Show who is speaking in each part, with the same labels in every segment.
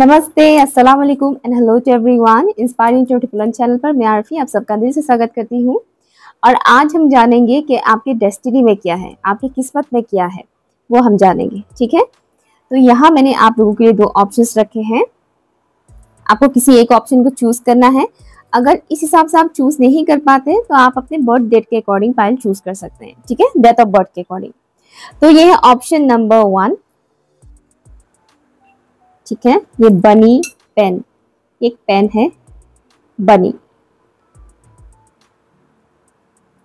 Speaker 1: नमस्ते, अस्सलाम वालेकुम and hello to everyone. Inspiring triple channel पर मैं आरफी आप सबका दिल से स्वागत करती हूँ। और आज हम जानेंगे कि आपकी डेस्टिनी में क्या है, आपकी किस्मत में क्या है, वो हम जानेंगे। ठीक है, तो यहाँ मैंने आप लोगों के लिए दो ऑप्शंस रखे हैं। आपको किसी एक ऑप्शन को चूज करना है। अगर इस हिसाब से आप चूज नहीं कर पाते तो आप अपने बर्थ डेट के अकॉर्डिंग फाइल चूज कर सकते हैं। ठीक है, डेट ऑफ बर्थ के अकॉर्डिंग। तो ये है ऑप्शन नंबर 1। ठीक है, ये बनी पेन, एक पेन है बनी।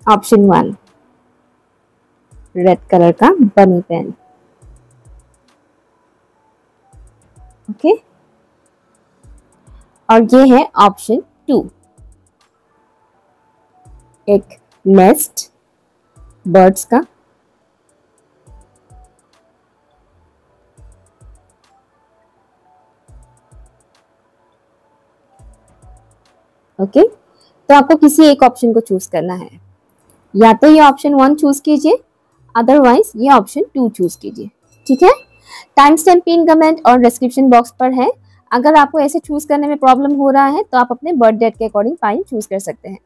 Speaker 1: ऑप्शन 1 रेड कलर का बनी पेन। ओके, और ये है ऑप्शन 2, एक नेस्ट बर्ड्स का। ओके, तो आपको किसी एक ऑप्शन को चूज करना है। या तो ये ऑप्शन 1 चूज कीजिए, अदरवाइज ये ऑप्शन 2 चूज कीजिए। ठीक है, टाइम स्टैम्प पिन कमेंट और डिस्क्रिप्शन बॉक्स पर है। अगर आपको ऐसे चूज करने में प्रॉब्लम हो रहा है तो आप अपने बर्थ डेट के अकॉर्डिंग फाइल चूज कर सकते हैं।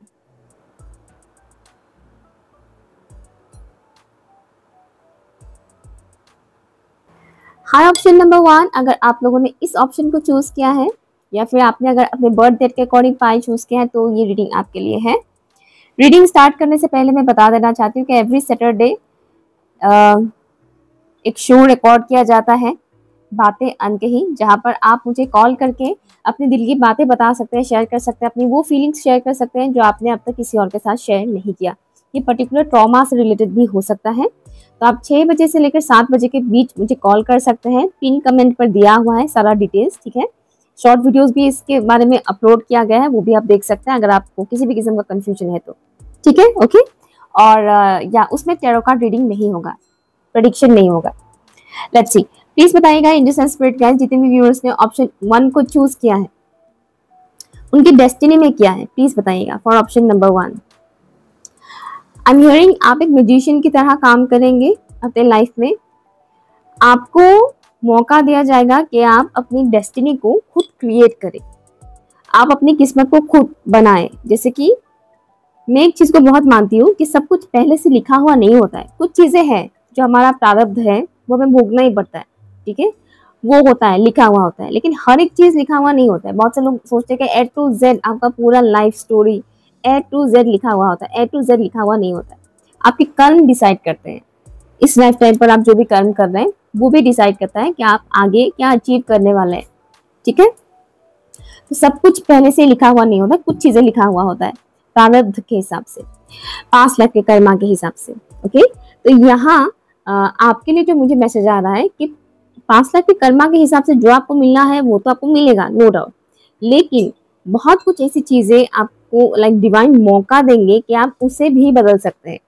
Speaker 1: हाँ, ऑप्शन नंबर 1, अगर आप लोगों ने इस ऑप्शन को चूज किया है या फिर आपने अगर अपने बर्थ डेट के अकॉर्डिंग फाइल चूज किया है तो ये रीडिंग आपके लिए है। रीडिंग स्टार्ट करने से पहले मैं बता देना चाहती हूँ कि एवरी सैटरडे एक शो रिकॉर्ड किया जाता है, बातें अनकही, जहाँ पर आप मुझे कॉल करके अपने दिल की बातें बता सकते हैं, शेयर कर सकते हैं, अपनी वो फीलिंग्स शेयर कर सकते हैं जो आपने अब तक किसी और के साथ शेयर नहीं किया। ये पर्टिकुलर ट्रॉमा से रिलेटेड भी हो सकता है। तो आप 6 बजे से लेकर 7 बजे के बीच मुझे कॉल कर सकते हैं। पिन कमेंट पर दिया हुआ है सारा डिटेल्स। ठीक है, शॉर्ट वीडियोस भी इसके बारे में अपलोड किया गया है, वो भी आप देख सकते हैं अगर आपको किसी भी किस्म का कंफ्यूजन है तो। ठीक है, ओके। और या उसमें टैरो कार्ड रीडिंग नहीं होगा, प्रेडिक्शन नहीं होगा। लेट्स सी, प्लीज बताइएगा एंजल्स एंड स्पिरिट गाइस, जितने भी व्यूअर्स ने ऑप्शन 1 को चूज किया है उनकी डेस्टिनी में क्या है, प्लीज बताइएगा for option number 1। I am hearing आप एक म्यूजिशियन की तरह काम करेंगे अपने लाइफ में। आपको मौका दिया जाएगा कि आप अपनी डेस्टिनी को खुद क्रिएट करें, आप अपनी किस्मत को खुद बनाएं। जैसे कि मैं एक चीज को बहुत मानती हूँ कि सब कुछ पहले से लिखा हुआ नहीं होता है। कुछ चीजें हैं जो हमारा प्रारब्ध है, वो हमें भोगना ही पड़ता है। ठीक है, वो होता है, लिखा हुआ होता है, लेकिन हर एक चीज लिखा हुआ नहीं होता है। बहुत से लोग सोचते हैं कि A to Z आपका पूरा life story A to Z लिखा हुआ होता है। A to Z लिखा हुआ नहीं होता है। आपके कर्म डिसाइड करते हैं। इस लाइफ टाइम पर आप जो भी कर्म कर रहे हैं वो भी डिसाइड करता है कि आप आगे क्या अचीव करने वाले हैं। ठीक है, तो सब कुछ पहले से लिखा हुआ नहीं होता, कुछ चीजें लिखा हुआ होता है प्रारब्ध के हिसाब से, पास्ट लाइफ के कर्मा के हिसाब से। ओके, तो यहाँ आपके लिए जो मुझे मैसेज आ रहा है कि पास्ट लाइफ के कर्मा के हिसाब से जो आपको मिलना है वो तो आपको मिलेगा, नो डाउट, लेकिन बहुत कुछ ऐसी चीजें आपको लाइक डिवाइन मौका देंगे कि आप उसे भी बदल सकते हैं।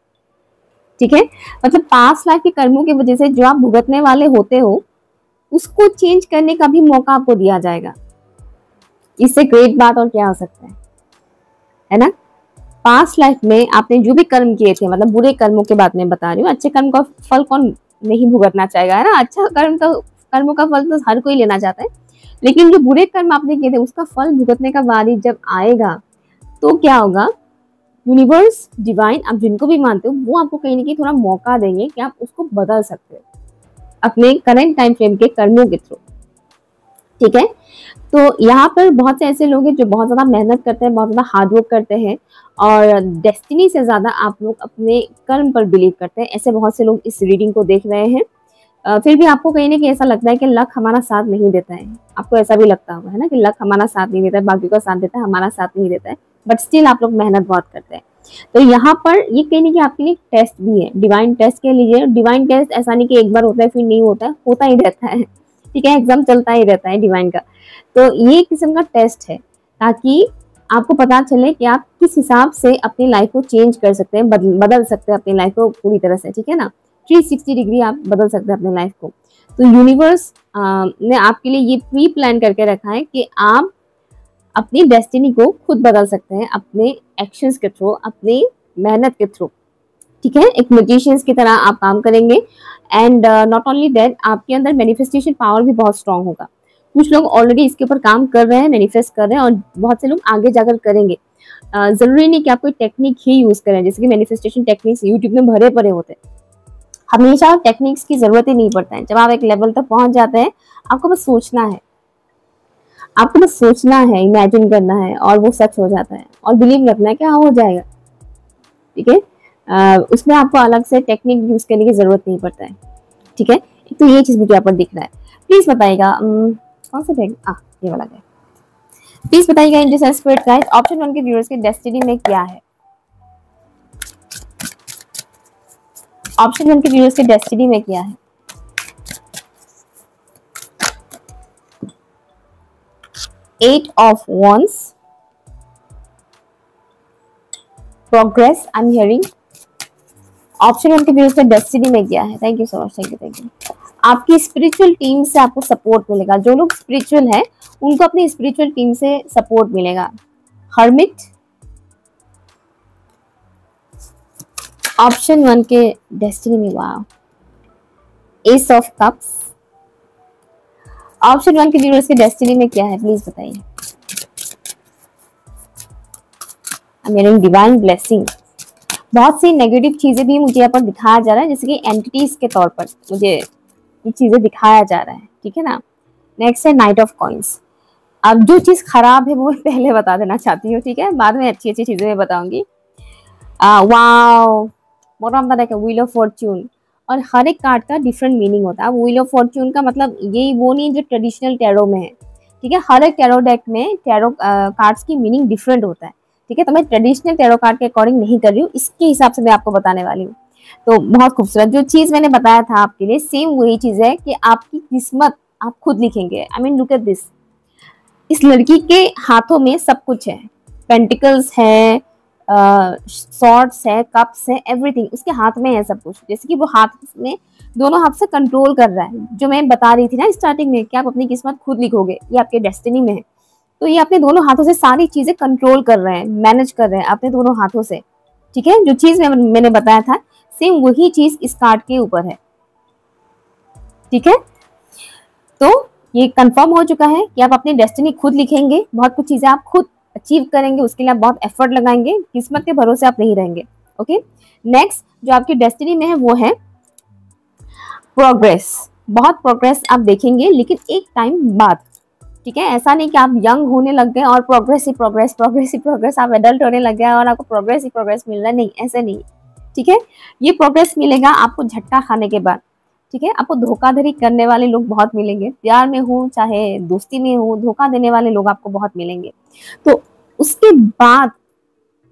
Speaker 1: ठीक है, मतलब पास्ट लाइफ के कर्मों की वजह से जो आप भुगतने वाले होते हो उसको चेंज करने का भी मौका आपको दिया जाएगा। इससे ग्रेट बात और क्या हो सकता है ना। पास्ट लाइफ में आपने जो भी कर्म किए थे, मतलब बुरे कर्मों के बात में बता रही हूँ, अच्छे कर्म का फल कौन नहीं भुगतना चाहेगा, है ना। अच्छा कर्मों का फल तो हर कोई लेना चाहता है, लेकिन जो बुरे कर्म आपने किए थे उसका फल भुगतने का बारी जब आएगा तो क्या होगा, यूनिवर्स, डिवाइन, आप जिनको भी मानते हो, वो आपको कहीं ना कहीं थोड़ा मौका देंगे कि आप उसको बदल सकते हो अपने करंट टाइम फ्रेम के कर्मों के थ्रू। ठीक है, तो यहाँ पर बहुत से ऐसे लोग हैं जो बहुत ज्यादा मेहनत करते हैं, बहुत ज्यादा हार्डवर्क करते हैं और डेस्टिनी से ज्यादा आप लोग अपने कर्म पर बिलीव करते हैं। ऐसे बहुत से लोग इस रीडिंग को देख रहे हैं। फिर भी आपको कहीं ना कहीं ऐसा लगता है कि लक हमारा साथ नहीं देता है। आपको ऐसा भी लगता होगा, है ना, कि लक हमारा साथ नहीं देता है, बाकी का साथ देता है, हमारा साथ नहीं देता है, बट स्टिल आप लोग मेहनत बहुत करते हैं। तो यहाँ पर ये कहीं ना कहीं आपके लिए टेस्ट भी है, डिवाइन टेस्ट के लिए। डिवाइन टेस्ट ऐसा नहीं कि एक बार होता है फिर नहीं होता है, होता ही रहता है। ठीक है, एग्जाम चलता ही रहता है डिवाइन का। तो ये किस्म का टेस्ट है ताकि आपको पता चले कि आप किस हिसाब से अपनी लाइफ को चेंज कर सकते हैं, बदल सकते हैं अपनी लाइफ को पूरी तरह से। ठीक है ना, 360 डिग्री आप बदल सकते हैं अपनी लाइफ को। तो यूनिवर्स ने आपके लिए ये प्री प्लान करके रखा है कि आप अपनी डेस्टिनी को खुद बदल सकते हैं अपने एक्शंस के थ्रू, अपनी मेहनत के थ्रू। ठीक है, एक मैजिशियंस की तरह आप काम करेंगे। एंड नॉट ओनली दैट, आपके अंदर मैनिफेस्टेशन पावर भी बहुत स्ट्रांग होगा। कुछ लोग ऑलरेडी इसके ऊपर काम कर रहे हैं, मैनिफेस्ट कर रहे हैं, और बहुत से लोग आगे जाकर करेंगे। जरूरी नहीं कि आप कोई टेक्निक ही यूज करें, जैसे कि मैनिफेस्टेशन टेक्निक्स यूट्यूब में भरे पड़े होते हैं। हमेशा टेक्निक्स की जरूरत ही नहीं पड़ता है। जब आप एक लेवल तक पहुंच जाते हैं, आपको बस सोचना है, आपको बस सोचना है, इमेजिन करना है, और वो सच हो जाता है, और बिलीव रखना है कि हाँ हो जाएगा। ठीक है, उसमें आपको अलग से टेक्निक यूज करने की जरूरत नहीं पड़ता है। ठीक है, तो ये चीज मुझे यहाँ पर दिख रहा है। प्लीज बताइएगा कौन सा बैग, ये वाला है। प्लीज बताइएगा in this spirit guide, option 1 के व्यूअर्स के डेस्टिनी में क्या है? ऑप्शन 1 के व्यूअर्स के डेस्टिनी में क्या है? Eight of wands, progress, I am hearing. Option 1 के व्यूअर्स के डेस्टिनी में क्या है? Thank you so much, thank you. आपकी स्पिरिचुअल टीम से आपको सपोर्ट मिलेगा। जो लोग स्पिरिचुअल है उनको अपनी स्पिरिचुअल टीम से सपोर्ट मिलेगा। हर्मिट, ऑप्शन 1 के डेस्टिनी में, wow, S of cups. Option 1 के व्यूअर्स के डेस्टिनी में क्या है? प्लीज बताइए। I am hearing divine blessing. बहुत सी नेगेटिव चीजें भी मुझे यहाँ पर दिखाया जा रहा है, जैसे कि एंटिटीज के तौर पर मुझे ये चीजें दिखाया जा रहा है। ठीक है ना। नेक्स्ट है नाइट ऑफ कॉइंस। अब जो चीज खराब है वो पहले बता देना चाहती हूँ, ठीक है, बाद में अच्छी अच्छी चीजें बताऊंगी। Wow, bottom of the deck wheel of Fortune, और हर एक कार्ड का डिफरेंट मीनिंग होता है। व्हील ऑफ फॉर्च्यून का मतलब ये वो नहीं जो ट्रेडिशनल टैरो में है। ठीक है, हर एक टैरो डेक में टैरो कार्ड्स की मीनिंग डिफरेंट होता है। ठीक है, तो मैं ट्रेडिशनल टैरो कार्ड के अकॉर्डिंग नहीं कर रही हूँ, इसके हिसाब से मैं आपको बताने वाली हूँ। तो बहुत खूबसूरत जो चीज मैंने बताया था आपके लिए, सेम वही चीज है कि आपकी किस्मत आप खुद लिखेंगे। I mean look at this, इस लड़की के हाथों में सब कुछ है। पेंटिकल्स है, सॉर्ड्स है, कप्स है, एवरीथिंग उसके हाथ में है सब कुछ। जैसे कि वो हाथ में दोनों हाथ से कंट्रोल कर रहा है, जो मैं बता रही थी ना स्टार्टिंग में कि आप अपनी किस्मत खुद लिखोगे, ये आपके डेस्टिनी में है। तो ये अपने दोनों हाथों से सारी चीजें कंट्रोल कर रहे हैं, मैनेज कर रहे हैं अपने दोनों हाथों से। ठीक है, जो चीज मैंने बताया था सेम वही चीज इस कार्ड के ऊपर है। ठीक है, तो ये कंफर्म हो चुका है कि आप अपनी डेस्टिनी खुद लिखेंगे, बहुत कुछ चीजें आप खुद अचीव करेंगे, उसके लिए आप बहुत एफर्ट लगाएंगे, किस्मत के भरोसे आप नहीं रहेंगे। ओके, नेक्स्ट जो आपकी डेस्टिनी में है वो है प्रोग्रेस। बहुत प्रोग्रेस आप देखेंगे, लेकिन एक टाइम बाद। ठीक है, ऐसा नहीं कि आप यंग होने लग गए और प्रोग्रेस ही प्रोग्रेस, प्रोग्रेस ही प्रोग्रेस, आप एडल्ट होने लग गए और आपको प्रोग्रेस ही प्रोग्रेस मिल रहा है, नहीं, ऐसे नहीं। ठीक है, ये प्रोग्रेस मिलेगा आपको झटका खाने के बाद। ठीक है, आपको धोखाधड़ी करने वाले लोग बहुत मिलेंगे, प्यार में हो चाहे दोस्ती में हो, धोखा देने वाले लोग आपको बहुत मिलेंगे। तो उसके बाद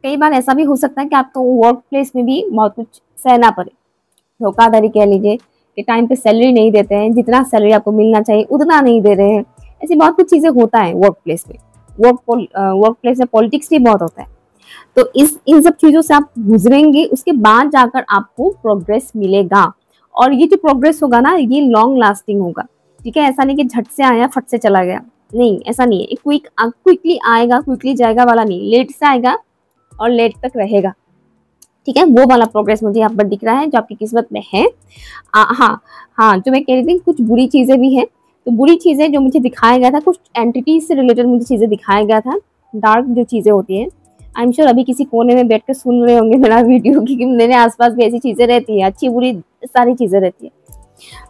Speaker 1: कई बार ऐसा भी हो सकता है कि आपको वर्क प्लेस में भी बहुत कुछ सहना पड़े। धोखाधड़ी कह लीजिए कि टाइम पे सैलरी नहीं देते हैं, जितना सैलरी आपको मिलना चाहिए उतना नहीं दे रहे हैं, ऐसी बहुत कुछ चीजें होता है वर्क प्लेस में। वर्क प्लेस में पॉलिटिक्स भी बहुत होता है। तो इन सब चीजों से आप गुजरेंगे, उसके बाद जाकर आपको प्रोग्रेस मिलेगा। और ये जो प्रोग्रेस होगा ना, ये लॉन्ग लास्टिंग होगा। ठीक है, ऐसा नहीं कि झट से आया फट से चला गया, नहीं, ऐसा नहीं है। क्विकली आएगा क्विकली जाएगा वाला नहीं, लेट से आएगा और लेट तक रहेगा। ठीक है, वो वाला प्रोग्रेस मुझे यहाँ पर दिख रहा है जो आपकी किस्मत में है। हाँ, जो मैं कह रही थी कुछ बुरी चीजें भी हैं। तो बुरी चीजें जो मुझे दिखाया गया था, कुछ एंटिटीज से रिलेटेड मुझे चीजें दिखाया गया था, डार्क जो चीजें होती हैं। आई एम श्योर अभी किसी कोने में बैठ कर सुन रहे होंगे मेरा वीडियो, क्योंकि मेरे आसपास भी ऐसी चीजें रहती है, अच्छी बुरी सारी चीजें रहती है।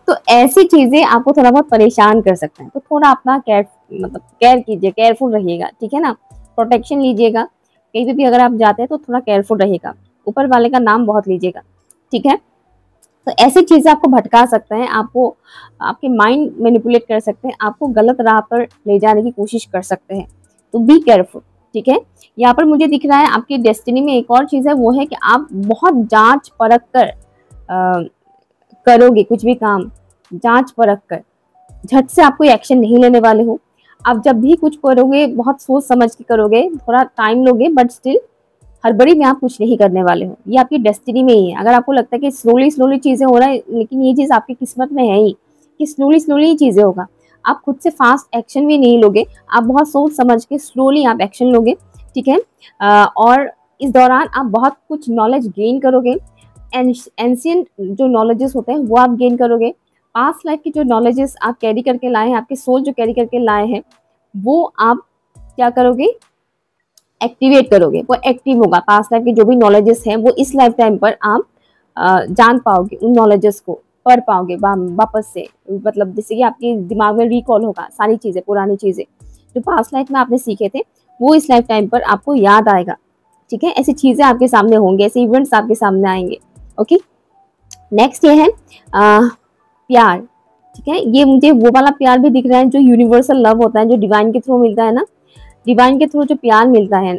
Speaker 1: तो ऐसी चीजें आपको थोड़ा बहुत परेशान कर सकते हैं, तो थोड़ा अपना केयर कीजिए, केयरफुल रहिएगा। ठीक है ना, प्रोटेक्शन लीजिएगा, कहीं पे भी अगर आप जाते हैं तो थोड़ा केयरफुल रहिएगा, ऊपर वाले का नाम बहुत लीजिएगा। ठीक है, तो ऐसी चीजें आपको भटका सकते हैं, आपको आपके माइंड मैनिपुलेट कर सकते हैं, आपको गलत राह पर ले जाने की कोशिश कर सकते हैं, तो बी केयरफुल। ठीक है, यहाँ पर मुझे दिख रहा है आपकी डेस्टिनी में एक और चीज है, वो है कि आप बहुत जांच परख कर करोगे कुछ भी काम, जांच परख कर, झट से आप कोई एक्शन नहीं लेने वाले हो। आप जब भी कुछ करोगे बहुत सोच समझ के करोगे, थोड़ा टाइम लोगे, बट स्टिल हड़बड़ी में आप कुछ नहीं करने वाले हो। ये आपकी डेस्टिनी में ही है। अगर आपको लगता है कि स्लोली चीजें हो रहा है, लेकिन ये चीज आपकी किस्मत में है ही कि स्लोली ही चीजें होगा। आप खुद से फास्ट एक्शन भी नहीं लोगे, आप बहुत सोच समझ के स्लोली आप एक्शन लोगे। ठीक है, और इस दौरान आप बहुत कुछ नॉलेज गेन करोगे, एंशियंट जो नॉलेजेस होते हैं वो आप गेन करोगे। पास्ट लाइफ की जो नॉलेजेस आप कैरी करके लाए हैं, आपके सोल जो कैरी करके लाए हैं, वो आप क्या करोगे, एक्टिवेट करोगे, वो एक्टिव होगा। पास्ट लाइफ की जो भी नॉलेजेस हैं वो इस लाइफ टाइम पर आप जान पाओगे, उन नॉलेजेस को पढ़ पाओगे वापस से, मतलब जैसे कि आपके दिमाग में रिकॉल होगा सारी चीज़ें, पुरानी चीज़ें जो पास्ट लाइफ में आपने सीखे थे वो इस लाइफ टाइम पर आपको याद आएगा। ठीक है, ऐसी चीज़ें आपके सामने होंगी, ऐसे इवेंट्स आपके सामने आएंगे। ओके, नेक्स्ट ये है प्यार। ठीक है, ये मुझे वो वाला प्यार भी दिख रहा है जो यूनिवर्सल लव होता है, जो डिवाइन के थ्रू मिलता है ना। डिवाइन के थ्रू जो प्यार मिलता है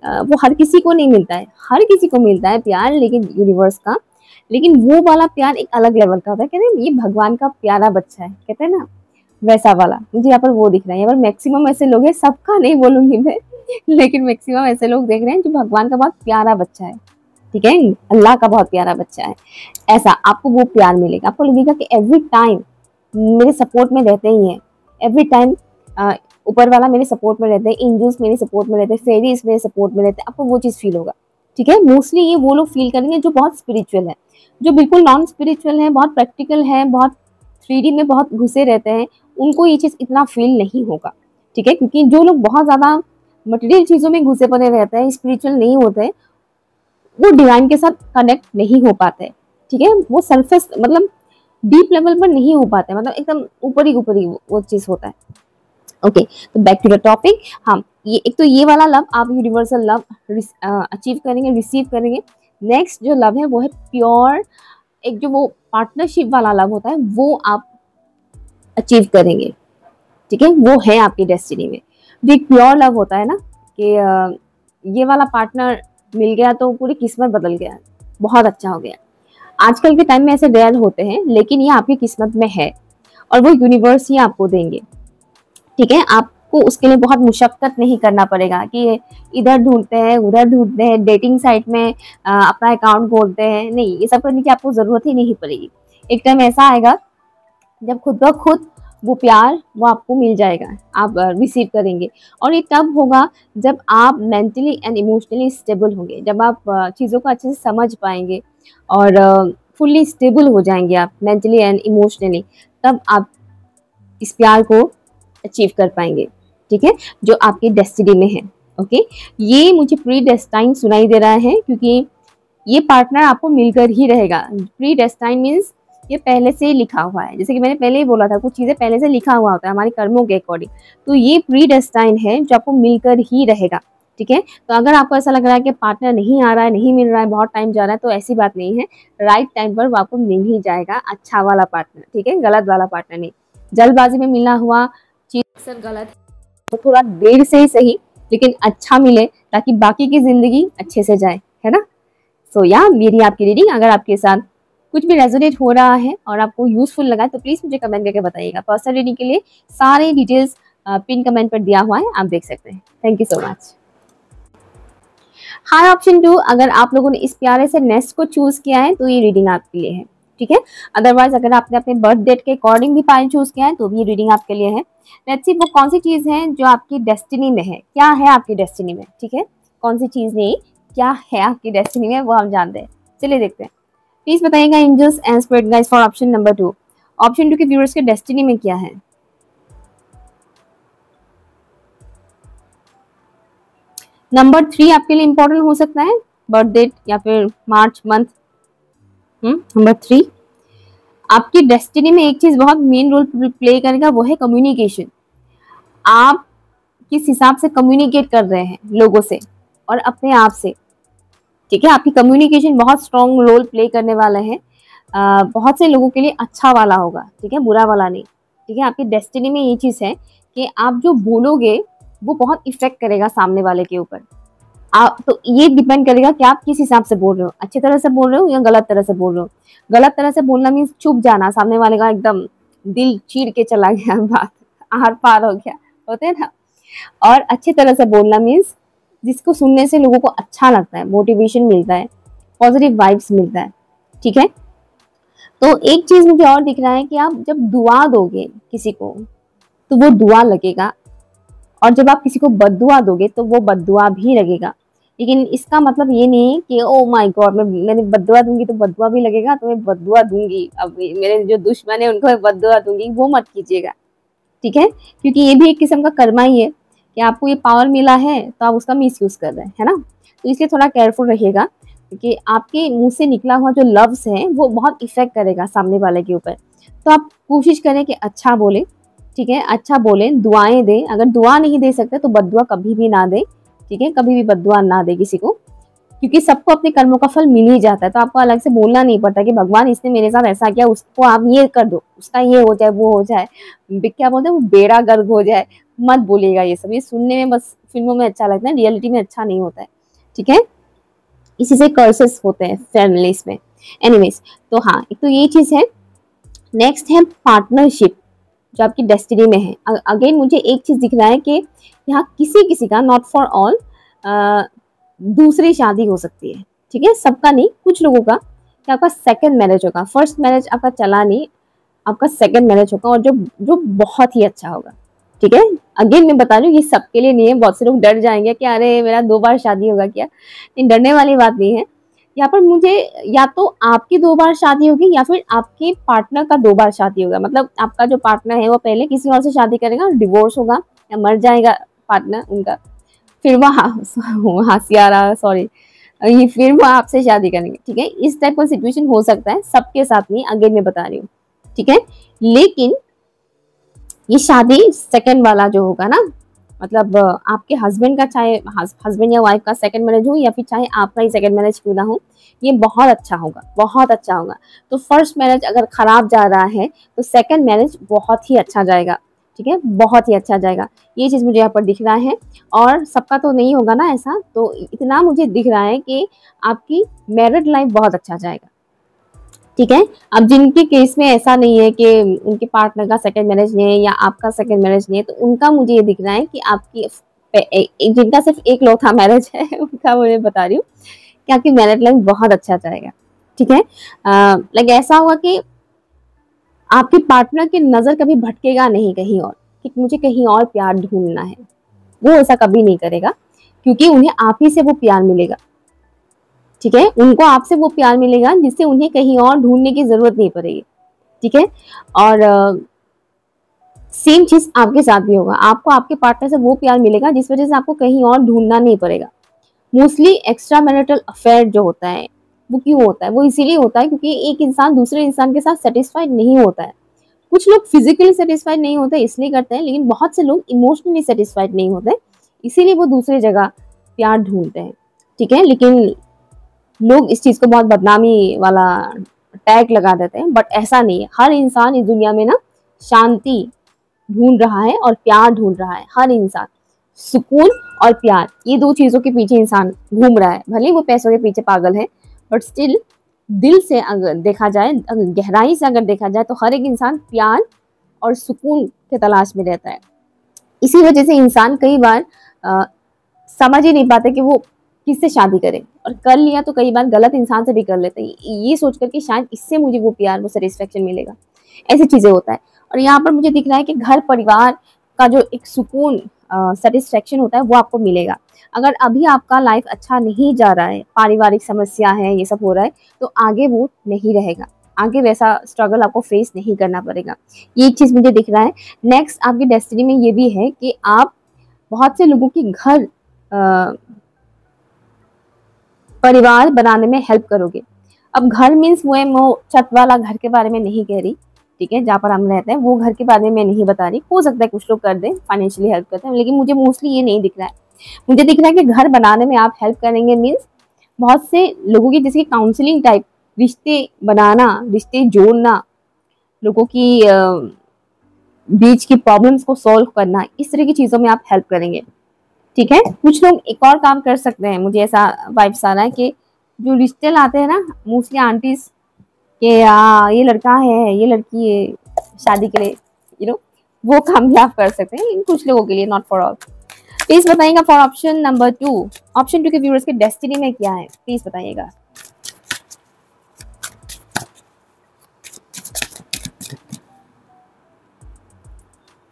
Speaker 1: वो हर किसी को नहीं मिलता है, हर किसी को मिलता है प्यार, लेकिन यूनिवर्स का, लेकिन वो वाला प्यार एक अलग लेवल का होता है। कहते हैं ये भगवान का प्यारा बच्चा है, कहते हैं ना, वैसा वाला मुझे यहाँ पर वो दिख रहा है। यहाँ पर मैक्सिमम ऐसे लोग हैं, सबका नहीं बोलूंगी मैं, लेकिन मैक्सिमम ऐसे लोग देख रहे हैं जो भगवान का बहुत प्यारा बच्चा है। ठीक है, अल्लाह का बहुत प्यारा बच्चा है, ऐसा आपको वो प्यार मिलेगा। आपको लगेगा कि एवरी टाइम मेरे सपोर्ट में रहते ही हैं, एवरी टाइम ऊपर वाला मेरे सपोर्ट में रहते हैं, एंजल्स मेरे सपोर्ट में रहते हैं, फेरीज मेरे सपोर्ट में रहते हैं, आपको वो चीज़ फील होगा। ठीक है, मोस्टली ये वो लोग फील करेंगे जो बहुत स्पिरिचुअल है, जो बिल्कुल नॉन स्पिरिचुअल है, बहुत प्रैक्टिकल है, बहुत 3D में बहुत घुसे रहते हैं, उनको ये चीज़ इतना फील नहीं होगा। ठीक है, क्योंकि जो लोग बहुत ज़्यादा मटेरियल चीज़ों में घुसे पड़े रहते हैं, स्पिरिचुअल नहीं होते, वो डिवाइन के साथ कनेक्ट नहीं हो पाते। ठीक है, वो सरफेस मतलब डीप लेवल पर नहीं हो पाते, मतलब एकदम ऊपर ही वो चीज़ होता है। ओके, तो बैक टू द टॉपिक। हाँ, ये एक तो ये वाला लव आप यूनिवर्सल लव अचीव करेंगे, रिसीव करेंगे। नेक्स्ट जो लव है वो है प्योर, एक जो वो पार्टनरशिप वाला लव होता है वो आप अचीव करेंगे। ठीक है, वो है आपकी डेस्टिनी में। जो एक प्योर लव होता है ना कि ये वाला पार्टनर मिल गया तो पूरी किस्मत बदल गया, बहुत अच्छा हो गया। आजकल के टाइम में ऐसे रेयर होते हैं, लेकिन ये आपकी किस्मत में है और वो यूनिवर्स ही आपको देंगे। ठीक है, आपको उसके लिए बहुत मुशक्कत नहीं करना पड़ेगा कि इधर ढूंढते हैं उधर ढूंढते हैं, डेटिंग साइट में अपना अकाउंट खोलते हैं, नहीं, ये सब करने की आपको ज़रूरत ही नहीं पड़ेगी। एक टाइम ऐसा आएगा जब खुद ब खुद वो प्यार वो आपको मिल जाएगा, आप रिसीव करेंगे। और ये तब होगा जब आप मेंटली एंड इमोशनली स्टेबल होंगे, जब आप चीज़ों को अच्छे से समझ पाएंगे और फुल्ली स्टेबल हो जाएंगे आप मेंटली एंड इमोशनली, तब आप इस प्यार को अचीव कर पाएंगे। ठीक है, जो आपकी डेस्टिनी में है। ओके, ये मुझे प्री डेस्टाइन सुनाई दे रहा है क्योंकि ये पार्टनर आपको मिलकर ही रहेगा। प्री डेस्टाइन मीन्स ये पहले से ही लिखा हुआ है, जैसे कि मैंने पहले ही बोला था, कुछ चीज़ें पहले से लिखा हुआ होता है हमारे कर्मों के अकॉर्डिंग, तो ये प्री डेस्टाइन है जो आपको मिलकर ही रहेगा। ठीक है, तो अगर आपको ऐसा लग रहा है कि पार्टनर नहीं आ रहा है, नहीं मिल रहा है, बहुत टाइम जा रहा है, तो ऐसी बात नहीं है, राइट टाइम पर वो आपको मिल ही जाएगा, अच्छा वाला पार्टनर। ठीक है, गलत वाला पार्टनर नहीं। जल्दबाजी में मिला हुआ चीज़ अक्सर गलत है, तो थोड़ा देर से ही सही लेकिन अच्छा मिले ताकि बाकी की ज़िंदगी अच्छे से जाए, है ना। सो या मेरी आपकी रीडिंग अगर आपके साथ कुछ भी रेजोनेट हो रहा है और आपको यूजफुल लगा है तो प्लीज़ मुझे कमेंट करके बताइएगा। पर्सनल रीडिंग के लिए सारे डिटेल्स पिन कमेंट पर दिया हुआ है, आप देख सकते हैं। Thank you so much. हाँ, ऑप्शन 2, अगर आप लोगों ने इस प्यारे से नेस्ट को चूज किया है तो ये रीडिंग आपके लिए है। ठीक है, अदरवाइज अगर आपने अपने बर्थ डेट के अकॉर्डिंग भी पाइल चूज किया है तो भी ये रीडिंग आपके लिए है। लेट्स सी वो कौन सी चीज़ है जो आपकी डेस्टिनी में है, क्या है आपकी डेस्टिनी में। ठीक है, कौन सी चीज़ नहीं, क्या है आपकी डेस्टिनी में, वो हम जानते हैं। चलिए देखते हैं, प्लीज बताइएगा angels and spirit guides for option number 2। Option 2 के व्यूअर्स के डेस्टिनी में क्या है। नंबर 3 आपके लिए इंपॉर्टेंट हो सकता है, बर्थ डेट या फिर मार्च मंथ। नंबर 3 आपकी डेस्टिनी में एक चीज बहुत मेन रोल प्ले करेगा, वो है कम्युनिकेशन। आप किस हिसाब से कम्युनिकेट कर रहे हैं लोगों से और अपने आप से। ठीक है, आपकी कम्युनिकेशन बहुत स्ट्रॉन्ग रोल प्ले करने वाला है, बहुत से लोगों के लिए अच्छा वाला होगा। ठीक है, बुरा वाला नहीं। ठीक है, आपकी डेस्टिनी में ये चीज़ है कि आप जो बोलोगे वो बहुत इफेक्ट करेगा सामने वाले के ऊपर। आप तो ये डिपेंड करेगा कि आप किस हिसाब से बोल रहे हो, अच्छी तरह से बोल रहे हो या गलत तरह से बोल रहे हो। गलत तरह से बोलना मीन्स चुप जाना, सामने वाले का एकदम दिल चीर के चला गया, बात आर पार हो गया, होते हैं ना। और अच्छी तरह से बोलना मीन्स जिसको सुनने से लोगों को अच्छा लगता है, मोटिवेशन मिलता है, पॉजिटिव वाइब्स मिलता है। ठीक है, तो एक चीज मुझे और दिख रहा है कि आप जब दुआ दोगे किसी को तो वो दुआ लगेगा, और जब आप किसी को बद्दुआ दोगे तो वो बद्दुआ भी लगेगा। लेकिन इसका मतलब ये नहीं कि ओ माय गॉड मैंने बद्दुआ दूंगी तो बद्दुआ भी लगेगा, तो मैं बद्दुआ दूंगी, अब मेरे जो दुश्मन है उनको मैं बद्दुआ दूंगी, वो मत कीजिएगा। ठीक है, क्योंकि ये भी एक किस्म का कर्मा ही है कि आपको ये पावर मिला है तो आप उसका मिसयूज कर रहे हैं, है ना। तो इसलिए थोड़ा केयरफुल रहिएगा, क्योंकि आपके मुंह से निकला हुआ जो लफ्ज है वो बहुत इफेक्ट करेगा सामने वाले के ऊपर। तो आप कोशिश करें कि अच्छा बोले, ठीक है, अच्छा बोले, दुआएं दें। अगर दुआ नहीं दे सकते तो बद्दुआ कभी भी ना दे, ठीक है, कभी भी बद्दुआ ना दे किसी को, क्योंकि सबको अपने कर्मों का फल मिल ही जाता है। तो आपको अलग से बोलना नहीं पड़ता कि भगवान इसने मेरे साथ ऐसा किया, उसको आप ये कर दो, उसका ये हो जाए, वो हो जाए, क्या बोलते हैं वो बेड़ा गर्क हो जाए। मत बोलिएगा ये सब, ये सुनने में बस फिल्मों में अच्छा लगता है, रियलिटी में अच्छा नहीं होता है। ठीक है, इसी से कर्सेस होते हैं फैमिलीज में। एनीवेज, तो हाँ, एक तो ये चीज है। नेक्स्ट है पार्टनरशिप, जो आपकी डेस्टिनी में है। अगेन मुझे एक चीज दिख रहा है कि यहाँ किसी किसी का, नॉट फॉर ऑल, दूसरी शादी हो सकती है। ठीक है, सबका नहीं, कुछ लोगों का, कि आपका सेकंड मैरिज होगा। फर्स्ट मैरिज आपका चला नहीं, आपका सेकंड मैरिज होगा, और जो जो बहुत ही अच्छा होगा। ठीक है, अगेन मैं बता रही हूँ, ये सबके लिए नहीं है। बहुत से लोग डर जाएंगे कि अरे मेरा 2 बार शादी होगा क्या। नहीं, डरने वाली बात नहीं है। यहाँ पर मुझे या तो आपकी 2 बार शादी होगी या फिर आपके पार्टनर का 2 बार शादी होगा। मतलब आपका जो पार्टनर है वो पहले किसी और से शादी करेगा, डिवोर्स होगा या मर जाएगा पार्टनर उनका, फिर वह हंसियारा सॉरी, ये फिर वो आपसे शादी करेंगे। ठीक है, इस टाइप का सिचुएशन हो सकता है, सबके साथ नहीं, अगेन मैं बता रही हूँ। ठीक है, लेकिन ये शादी सेकंड वाला जो होगा ना, मतलब आपके हस्बैंड का, चाहे हस्बैंड या वाइफ का सेकंड मैरिज हो, या फिर चाहे आपका ही सेकंड मैरिज क्यों ना हो, ये बहुत अच्छा होगा, बहुत अच्छा होगा। तो फर्स्ट मैरिज अगर खराब जा रहा है तो सेकंड मैरिज बहुत ही अच्छा जाएगा। ठीक है, बहुत ही अच्छा जाएगा। ये चीज मुझे यहाँ पर दिख रहा है, और सबका तो नहीं होगा ना ऐसा, तो इतना मुझे दिख रहा है कि आपकी मैरिड लाइफ बहुत अच्छा जाएगा। ठीक है, अब जिनके केस में ऐसा नहीं है कि उनके पार्टनर का सेकंड मैरिज नहीं है या आपका सेकंड मैरिज नहीं है, तो उनका मुझे ये दिख रहा है कि आपकी जिनका सिर्फ एक लौथा मैरिज है उनका मुझे बता रही हूँ कि आपकी मैरिड लाइफ बहुत अच्छा जाएगा। ठीक है, लाइक ऐसा होगा कि आपके पार्टनर की नजर कभी भटकेगा नहीं कहीं और, कि मुझे कहीं और प्यार ढूंढना है, वो ऐसा कभी नहीं करेगा, क्योंकि उन्हें आप ही से वो प्यार मिलेगा। ठीक है, उनको आपसे वो प्यार मिलेगा जिससे उन्हें कहीं और ढूंढने की जरूरत नहीं पड़ेगी। ठीक है, और सेम चीज आपके साथ भी होगा, आपको आपके पार्टनर से वो प्यार मिलेगा जिस वजह से आपको कहीं और ढूंढना नहीं पड़ेगा। मोस्टली एक्स्ट्रा मैरिटल अफेयर जो होता है वो क्यों होता है, वो इसीलिए होता है क्योंकि एक इंसान दूसरे इंसान के साथ सेटिस्फाइड नहीं होता है। कुछ लोग फिजिकली सेटिस्फाइड नहीं होते इसलिए करते हैं, लेकिन बहुत से लोग इमोशनली सेटिस्फाइड नहीं होते, इसीलिए वो दूसरी जगह प्यार ढूंढते हैं। ठीक है, लेकिन लोग इस चीज को बहुत बदनामी वाला टैग लगा देते हैं, बट ऐसा नहीं है। हर इंसान इस दुनिया में ना शांति ढूंढ रहा है और प्यार ढूंढ रहा है। हर इंसान सुकून और प्यार, ये 2 चीजों के पीछे इंसान घूम रहा है। भले वो पैसों के पीछे पागल है, बट स्टिल दिल से अगर देखा जाए, अगर गहराई से अगर देखा जाए, तो हर एक इंसान प्यार और सुकून के तलाश में रहता है। इसी वजह से इंसान कई बार समझ ही नहीं पाते कि वो किससे शादी करे, और कर लिया तो कई बार गलत इंसान से भी कर लेते हैं, ये सोच कर कि शायद इससे मुझे वो प्यार, वो सेटिस्फेक्शन मिलेगा। ऐसी चीजें होता है। और यहाँ पर मुझे दिख रहा है कि घर परिवार का जो एक सुकून, सेटिस्फेक्शन होता है, वो आपको मिलेगा। अगर अभी आपका लाइफ अच्छा नहीं जा रहा है, पारिवारिक समस्या है, ये सब हो रहा है, तो आगे वो नहीं रहेगा, आगे वैसा स्ट्रगल आपको फेस नहीं करना पड़ेगा। ये चीज मुझे दिख रहा है। नेक्स्ट आपकी डेस्टिनी में ये भी है कि आप बहुत से लोगों के घर परिवार बनाने में हेल्प करोगे। अब घर मीन्स वो छत वाला घर के बारे में नहीं कह रही, ठीक है, जहाँ पर हम रहते हैं वो घर के बारे में नहीं बता रही। हो सकता है कुछ लोग कर दें, फाइनेंशियली हेल्प करते हैं, लेकिन मुझे मोस्टली ये नहीं दिख रहा है। मुझे दिख रहा है कि घर बनाने में आप हेल्प करेंगे, मीन्स बहुत से लोगों की जैसे काउंसलिंग टाइप, रिश्ते बनाना, रिश्ते जोड़ना, लोगों की बीच की प्रॉब्लम्स को सॉल्व करना, इस तरह की चीजों में आप हेल्प करेंगे। ठीक है, कुछ लोग एक और काम कर सकते हैं, मुझे ऐसा वाइब्स आ रहा है कि जो रिश्ते लाते हैं ना मोस्टली आंटीज के, ये लड़का है, ये लड़की है शादी के लिए, वो काम भी आप कर सकते हैं, इन कुछ लोगों के लिए, नॉट फॉर ऑल। प्लीज बताइएगा फॉर ऑप्शन नंबर 2, ऑप्शन 2 के व्यूअर्स के डेस्टिनी में क्या है, प्लीज बताइएगा।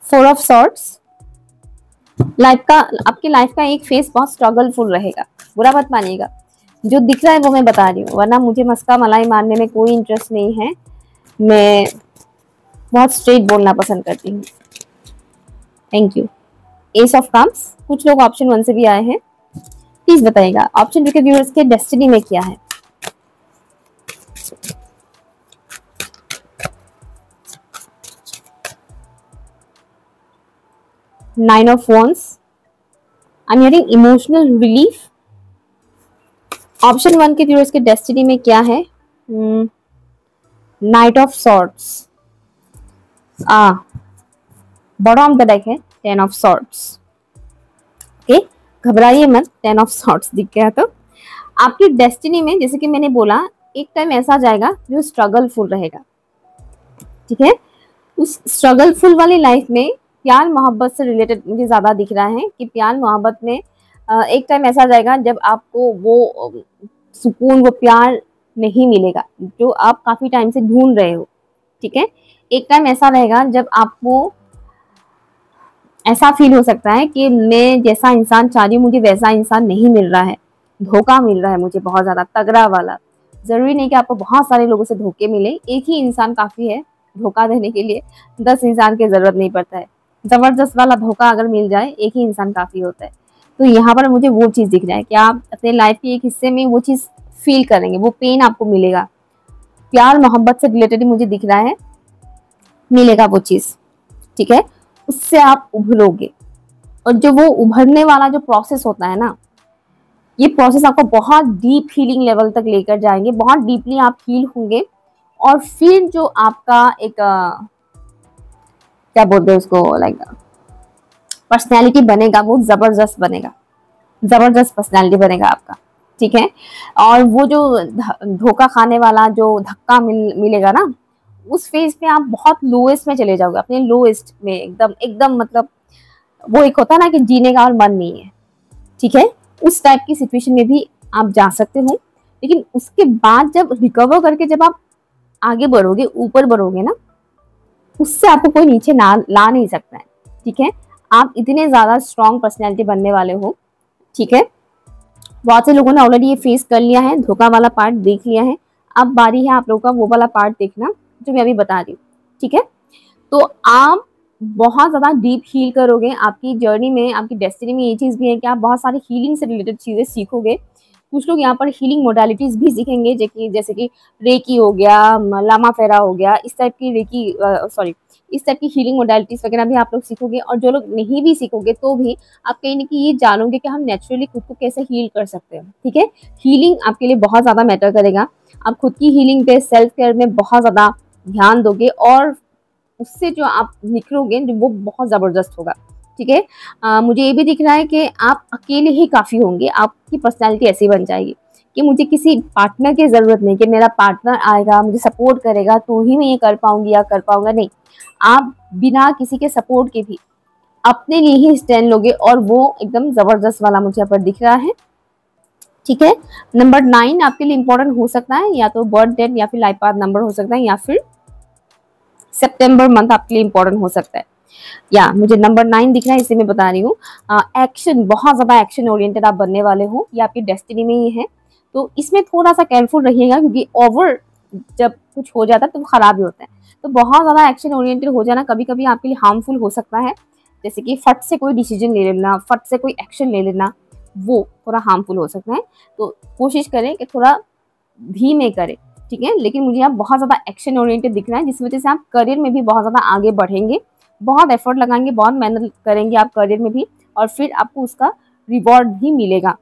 Speaker 1: फोर ऑफ सॉर्ड्स, लाइफ का, आपकी लाइफ का एक फेस बहुत स्ट्रगलफुल रहेगा। बुरा मत मानिएगा, जो दिख रहा है वो मैं बता रही हूँ, वरना मुझे मस्का मलाई मारने में कोई इंटरेस्ट नहीं है। मैं बहुत स्ट्रेट बोलना पसंद करती हूँ। Thank you. S of cups, कुछ लोग ऑप्शन 1 से भी आए हैं। प्लीज बताइएगा ऑप्शन 2 के व्यूअर्स के डेस्टिनी में क्या है। Nine of wands, I am hearing emotional relief. Option 1 के व्यूअर्स के डेस्टिनी में क्या है। Night of swords, bottom of the deck है 10 ऑफ सॉर्ड्स। ओके, घबराइए मत, 10 ऑफ सॉर्ड्स दिख गया तो आपकी डेस्टिनी में, जैसे कि मैंने बोला, एक टाइम ऐसा जाएगा जो स्ट्रगलफुल रहेगा। ठीक है, उस स्ट्रगलफुल वाली लाइफ में प्यार मोहब्बत से रिलेटेड मुझे ज्यादा दिख रहा है कि प्यार मोहब्बत में एक टाइम ऐसा जाएगा जब आपको वो सुकून, वो प्यार नहीं मिलेगा जो आप काफी टाइम से ढूंढ रहे हो। ठीक है, एक टाइम ऐसा रहेगा जब आपको ऐसा फील हो सकता है कि मैं जैसा इंसान चाह रही हूँ मुझे वैसा इंसान नहीं मिल रहा है, धोखा मिल रहा है मुझे बहुत ज्यादा तगड़ा वाला। जरूरी नहीं कि आपको बहुत सारे लोगों से धोखे मिले, एक ही इंसान काफी है धोखा देने के लिए, 10 इंसान की जरूरत नहीं पड़ता है। जबरदस्त वाला धोखा अगर मिल जाए, एक ही इंसान काफी होता है। तो यहाँ पर मुझे वो चीज दिख रहा है कि आप अपने लाइफ के एक हिस्से में वो चीज फील करेंगे, वो पेन आपको मिलेगा। प्यार मोहब्बत से रिलेटेड मुझे दिख रहा है, मिलेगा वो चीज। ठीक है, उससे आप उभरोगे, और जो वो उभरने वाला जो प्रोसेस होता है ना, ये प्रोसेस आपको बहुत डीप हीलिंग लेवल तक लेकर जाएंगे, बहुत डीपली आप हील होंगे। और फिर जो आपका एक क्या बोलते हैं उसको, लाइक पर्सनैलिटी बनेगा, वो जबरदस्त बनेगा, जबरदस्त पर्सनैलिटी बनेगा आपका। ठीक है, और वो जो धोखा खाने वाला जो धक्का मिलेगा ना, उस फेज पे आप बहुत लोएस्ट में चले जाओगे, अपने लोएस्ट में एकदम एकदम, मतलब वो एक होता है ना कि जीने का और मन नहीं है। ठीक है, उस टाइप की सिचुएशन में भी आप जा सकते हो, लेकिन उसके बाद जब रिकवर करके जब आप आगे बढ़ोगे, ऊपर बढ़ोगे ना, उससे आपको कोई नीचे ना ला नहीं सकता है। ठीक है, आप इतने ज्यादा स्ट्रॉन्ग पर्सनैलिटी बनने वाले हो। ठीक है, बहुत से लोगों ने ऑलरेडी ये फेस कर लिया है, धोखा वाला पार्ट देख लिया है। अब बारी है आप लोगों का वो वाला पार्ट देखना जो मैं अभी बता रही हूँ। ठीक है, तो आप बहुत ज्यादा डीप हील करोगे आपकी जर्नी में। आपकी डेस्टिनी में ये चीज भी है कि आप बहुत सारी हीलिंग से रिलेटेड चीजें सीखोगे। कुछ लोग यहाँ पर हीलिंग मोडालिटीज भी सीखेंगे, जैसे कि रेकी हो गया, लामा फेरा हो गया, इस टाइप की इस टाइप की हीलिंग मोडालिटीज वगैरह भी आप लोग सीखोगे। और जो लोग नहीं भी सीखोगे तो भी आप कहीं ना कहीं ये जानोगे कि हम नेचुरली खुद को कैसे हील कर सकते हैं। ठीक है, हीलिंग आपके लिए बहुत ज्यादा मैटर करेगा। आप खुद की हीलिंग पे, सेल्फ केयर में बहुत ज्यादा ध्यान दोगे, और उससे जो आप निकलोगे वो बहुत जबरदस्त होगा। ठीक है, मुझे ये भी दिख रहा है कि आप अकेले ही काफी होंगे। आपकी पर्सनैलिटी ऐसी बन जाएगी कि मुझे किसी पार्टनर की जरूरत नहीं, कि मेरा पार्टनर आएगा मुझे सपोर्ट करेगा तो ही मैं ये कर पाऊंगी या कर पाऊंगा। नहीं, आप बिना किसी के सपोर्ट के भी अपने लिए ही स्टैंड लोगे, और वो एकदम जबरदस्त वाला मुझे यहाँ पर दिख रहा है। ठीक है, नंबर 9 आपके लिए इंपॉर्टेंट हो सकता है, या तो बर्थ डेट या फिर लाइफ पाथ नंबर हो सकता है, या फिर सितंबर मंथ आपके लिए इंपॉर्टेंट हो सकता है। या मुझे नंबर 9 दिख रहा है, इसे मैं बता रही हूँ। एक्शन, बहुत ज्यादा एक्शन ओरिएंटेड आप बनने वाले हो, ये आपकी डेस्टिनी में ही है। तो इसमें थोड़ा सा केयरफुल रहिएगा, क्योंकि ओवर जब कुछ हो जाता है तो खराब ही होता है। तो बहुत ज्यादा एक्शन ओरिएंटेड हो जाना कभी कभी आपके लिए हार्मफुल हो सकता है। जैसे कि फट से कोई डिसीजन ले लेना, फट से कोई एक्शन ले लेना, वो थोड़ा हार्मफुल हो सकता है। तो कोशिश करें कि थोड़ा धीमे करें। ठीक है, लेकिन मुझे यहाँ बहुत ज्यादा एक्शन ओरिएंटेड दिख रहा है, जिस वजह से आप करियर में भी बहुत ज्यादा आगे बढ़ेंगे, बहुत एफर्ट लगाएंगे, बहुत मेहनत करेंगे आप करियर में भी, और फिर आपको उसका रिवॉर्ड भी मिलेगा।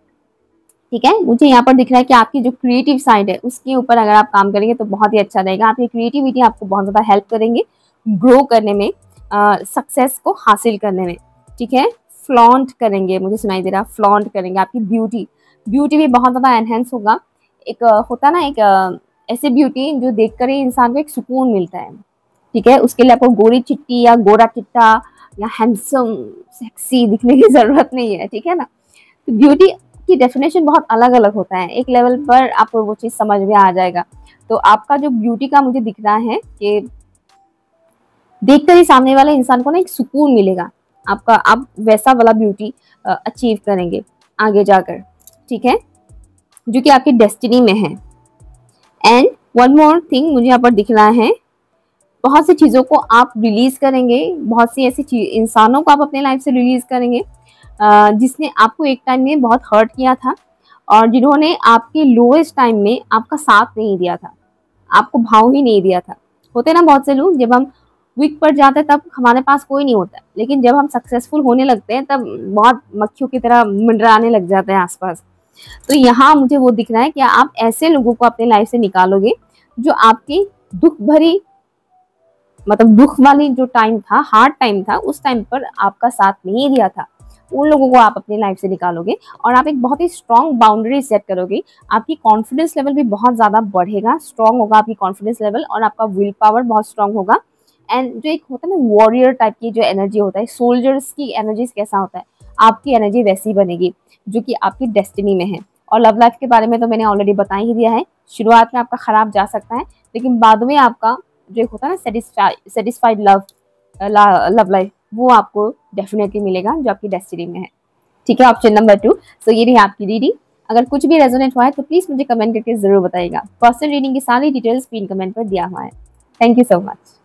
Speaker 1: ठीक है, मुझे यहाँ पर दिख रहा है कि आपकी जो क्रिएटिव साइड है उसके ऊपर अगर आप काम करेंगे तो बहुत ही अच्छा रहेगा। आपकी क्रिएटिविटी आपको बहुत ज्यादा हेल्प करेंगे ग्रो करने में, सक्सेस को हासिल करने में। ठीक है, फ्लॉन्ट करेंगे, मुझे सुनाई दे रहा, फ्लॉन्ट करेंगे। आपकी ब्यूटी भी बहुत ज्यादा एनहेंस होगा। एक होता ना, एक ऐसी ब्यूटी जो देखकर ही इंसान को एक सुकून मिलता है। ठीक है, उसके लिए आपको गोरी चिट्टी या गोरा चिट्टा या हैंडसम सेक्सी दिखने की जरूरत नहीं है। ठीक है ना, तो ब्यूटी की डेफिनेशन बहुत अलग अलग होता है, एक लेवल पर आपको वो चीज समझ में आ जाएगा। तो आपका जो ब्यूटी का मुझे दिख रहा है कि देखकर ही सामने वाले इंसान को ना एक सुकून मिलेगा आपका, आप वैसा वाला ब्यूटी अचीव करेंगे आगे जाकर। ठीक है, जो कि आपकी डेस्टिनी में है। एंड वन मोर थिंग मुझे यहाँ पर दिख रहा है, बहुत सी चीज़ों को आप रिलीज करेंगे, बहुत सी ऐसी इंसानों को आप अपने लाइफ से रिलीज करेंगे जिसने आपको एक टाइम में बहुत हर्ट किया था और जिन्होंने आपके लोएस्ट टाइम में आपका साथ नहीं दिया था, आपको भाव ही नहीं दिया था। होते ना बहुत से लोग, जब हम वीक पड़ जाते हैं तब हमारे पास कोई नहीं होता, लेकिन जब हम सक्सेसफुल होने लगते हैं तब बहुत मक्खियों की तरह मंडराने लग जाते हैं आसपास। तो यहाँ मुझे वो दिख रहा है कि आप ऐसे लोगों को अपने लाइफ से निकालोगे जो आपकी दुख भरी, मतलब दुख वाली जो टाइम था, हार्ड टाइम था, उस टाइम पर आपका साथ नहीं दिया था। उन लोगों को आप अपनी लाइफ से निकालोगे और आप एक बहुत ही स्ट्रॉन्ग बाउंड्री सेट करोगे। आपकी कॉन्फिडेंस लेवल भी बहुत ज़्यादा बढ़ेगा, स्ट्रॉन्ग होगा आपकी कॉन्फिडेंस लेवल, और आपका विल पावर बहुत स्ट्रॉन्ग होगा। एंड जो एक होता है ना वॉरियर टाइप की जो एनर्जी होता है, सोल्जर्स की एनर्जी कैसा होता है, आपकी एनर्जी वैसी बनेगी जो कि आपकी डेस्टिनी में है। और लव लाइफ के बारे में तो मैंने ऑलरेडी बता ही दिया है। शुरुआत में आपका खराब जा सकता है, लेकिन बाद में आपका जो होता है ना सेटिस्फाइड लव लाइफ, वो आपको डेफिनेटली मिलेगा जो आपकी डेस्टिनी में है। ठीक है, ऑप्शन नंबर 2। सो ये रही आपकी रीडिंग। अगर कुछ भी रेजोनेट हुआ है तो प्लीज मुझे कमेंट करके जरूर बताइएगा। पर्सनल रीडिंग की सारी डिटेल्स पिन कमेंट पर दिया हुआ है। Thank you so much.